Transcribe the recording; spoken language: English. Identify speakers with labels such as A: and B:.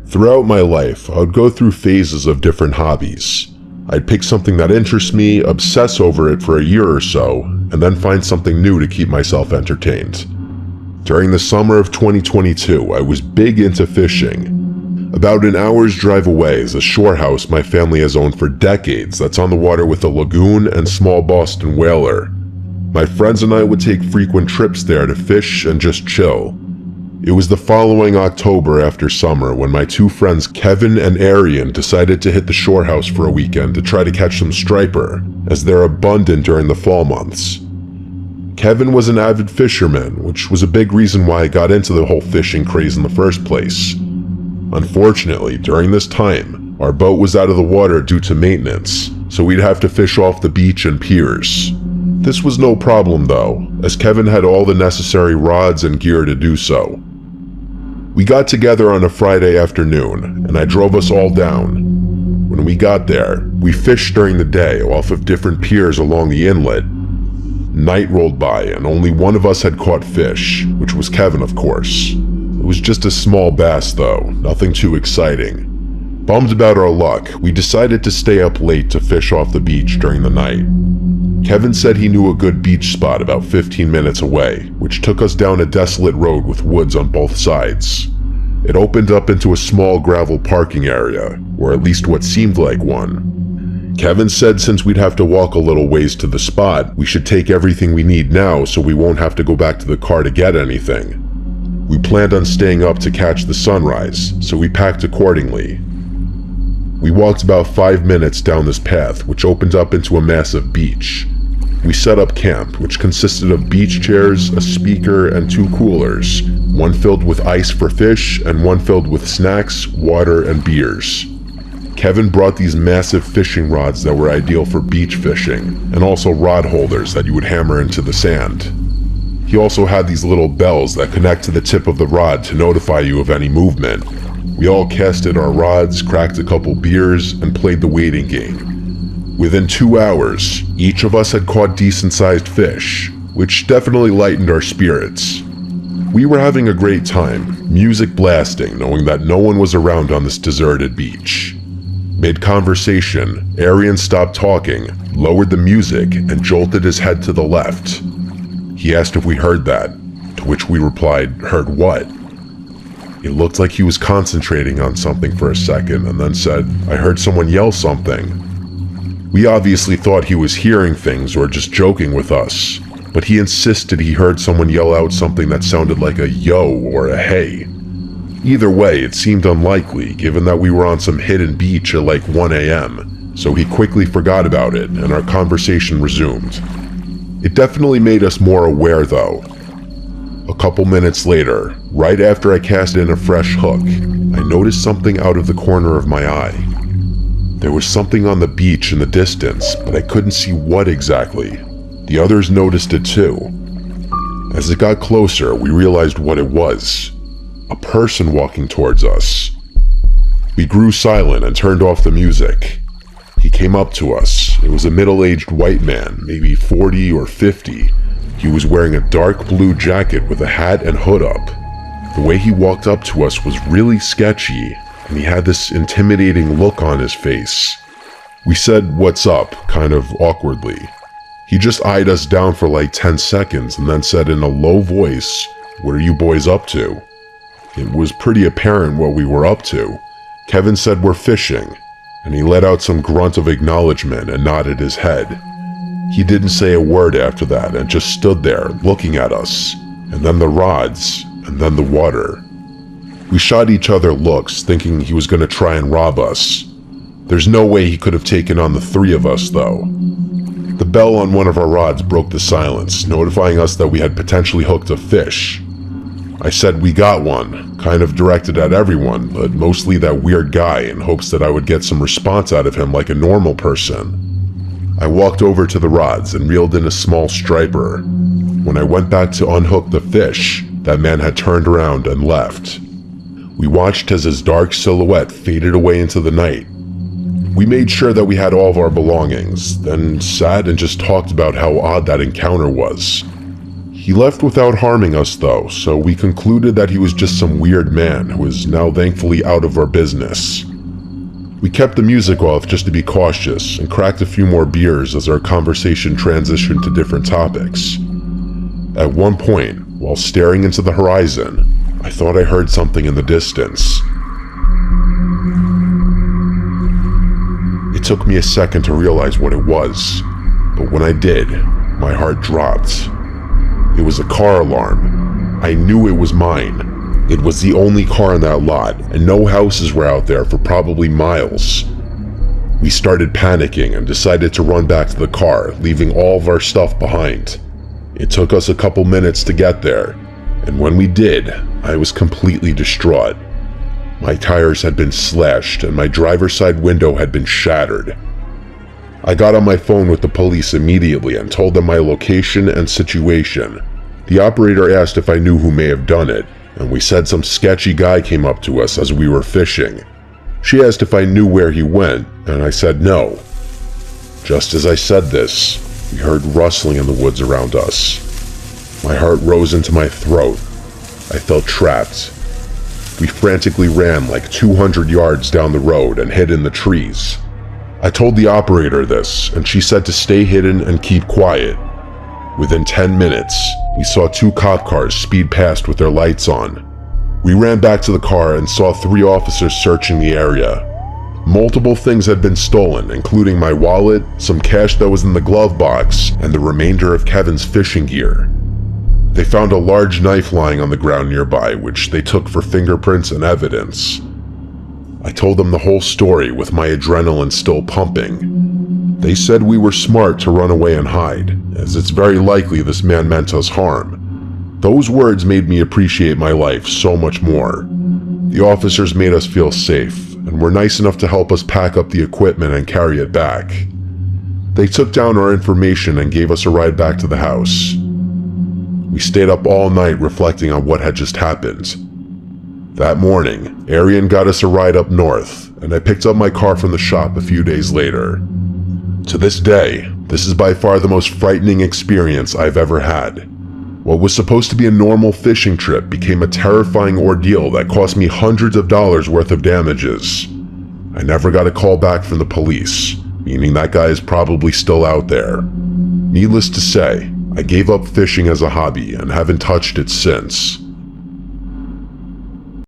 A: Throughout my life, I would go through phases of different hobbies. I'd pick something that interests me, obsess over it for a year or so, and then find something new to keep myself entertained. During the summer of 2022, I was big into fishing. About an hour's drive away is a shore house my family has owned for decades that's on the water with a lagoon and small Boston whaler. My friends and I would take frequent trips there to fish and just chill. It was the following October after summer when my two friends Kevin and Arian decided to hit the shore house for a weekend to try to catch some striper, as they're abundant during the fall months. Kevin was an avid fisherman, which was a big reason why I got into the whole fishing craze in the first place. Unfortunately, during this time, our boat was out of the water due to maintenance, so we'd have to fish off the beach and piers. This was no problem though, as Kevin had all the necessary rods and gear to do so. We got together on a Friday afternoon, and I drove us all down. When we got there, we fished during the day off of different piers along the inlet. Night rolled by and only one of us had caught fish, which was Kevin of course. It was just a small bass though, nothing too exciting. Bummed about our luck, we decided to stay up late to fish off the beach during the night. Kevin said he knew a good beach spot about 15 minutes away, which took us down a desolate road with woods on both sides. It opened up into a small gravel parking area, or at least what seemed like one. Kevin said since we'd have to walk a little ways to the spot, we should take everything we need now so we won't have to go back to the car to get anything. We planned on staying up to catch the sunrise, so we packed accordingly. We walked about 5 minutes down this path, which opened up into a massive beach. We set up camp, which consisted of beach chairs, a speaker, and 2 coolers, one filled with ice for fish and one filled with snacks, water, and beers. Kevin brought these massive fishing rods that were ideal for beach fishing, and also rod holders that you would hammer into the sand. He also had these little bells that connect to the tip of the rod to notify you of any movement. We all casted our rods, cracked a couple beers, and played the waiting game. Within 2 hours, each of us had caught decent-sized fish, which definitely lightened our spirits. We were having a great time, music blasting, knowing that no one was around on this deserted beach. Mid-conversation, Arian stopped talking, lowered the music, and jolted his head to the left. He asked if we heard that, to which we replied, "Heard what?" It looked like he was concentrating on something for a second and then said, "I heard someone yell something." We obviously thought he was hearing things or just joking with us, but he insisted he heard someone yell out something that sounded like a yo or a hey. Either way, it seemed unlikely given that we were on some hidden beach at like 1 a.m., so he quickly forgot about it and our conversation resumed. It definitely made us more aware though. A couple minutes later, right after I cast in a fresh hook, I noticed something out of the corner of my eye. There was something on the beach in the distance, but I couldn't see what exactly. The others noticed it too. As it got closer, we realized what it was. A person walking towards us. We grew silent and turned off the music. He came up to us. It was a middle-aged white man, maybe 40 or 50. He was wearing a dark blue jacket with a hat and hood up. The way he walked up to us was really sketchy, and he had this intimidating look on his face. We said, "What's up?" kind of awkwardly. He just eyed us down for like 10 seconds and then said in a low voice, "What are you boys up to?" It was pretty apparent what we were up to. Kevin said we're fishing, and he let out some grunt of acknowledgement and nodded his head. He didn't say a word after that and just stood there looking at us, and then the rods, and then the water. We shot each other looks, thinking he was going to try and rob us. There's no way he could have taken on the 3 of us, though. The bell on one of our rods broke the silence, notifying us that we had potentially hooked a fish. I said we got one, kind of directed at everyone, but mostly that weird guy in hopes that I would get some response out of him like a normal person. I walked over to the rods and reeled in a small striper. When I went back to unhook the fish, that man had turned around and left. We watched as his dark silhouette faded away into the night. We made sure that we had all of our belongings, then sat and just talked about how odd that encounter was. He left without harming us though, so we concluded that he was just some weird man who is now thankfully out of our business. We kept the music off just to be cautious and cracked a few more beers as our conversation transitioned to different topics. At one point, while staring into the horizon, I thought I heard something in the distance. It took me a second to realize what it was, but when I did, my heart dropped. It was a car alarm. I knew it was mine. It was the only car in that lot, and no houses were out there for probably miles. We started panicking and decided to run back to the car, leaving all of our stuff behind. It took us a couple minutes to get there, and when we did, I was completely distraught. My tires had been slashed and my driver's side window had been shattered. I got on my phone with the police immediately and told them my location and situation. The operator asked if I knew who may have done it, and we said some sketchy guy came up to us as we were fishing. She asked if I knew where he went, and I said no. Just as I said this, we heard rustling in the woods around us. My heart rose into my throat. I felt trapped. We frantically ran like 200 yards down the road and hid in the trees. I told the operator this, and she said to stay hidden and keep quiet. Within 10 minutes, we saw 2 cop cars speed past with their lights on. We ran back to the car and saw 3 officers searching the area. Multiple things had been stolen, including my wallet, some cash that was in the glove box, and the remainder of Kevin's fishing gear. They found a large knife lying on the ground nearby, which they took for fingerprints and evidence. I told them the whole story with my adrenaline still pumping. They said we were smart to run away and hide, as it's very likely this man meant us harm. Those words made me appreciate my life so much more. The officers made us feel safe, and were nice enough to help us pack up the equipment and carry it back. They took down our information and gave us a ride back to the house. We stayed up all night reflecting on what had just happened. That morning, Arian got us a ride up north, and I picked up my car from the shop a few days later. To this day, this is by far the most frightening experience I've ever had. What was supposed to be a normal fishing trip became a terrifying ordeal that cost me hundreds of dollars worth of damages. I never got a call back from the police, meaning that guy is probably still out there. Needless to say, I gave up fishing as a hobby and haven't touched it since.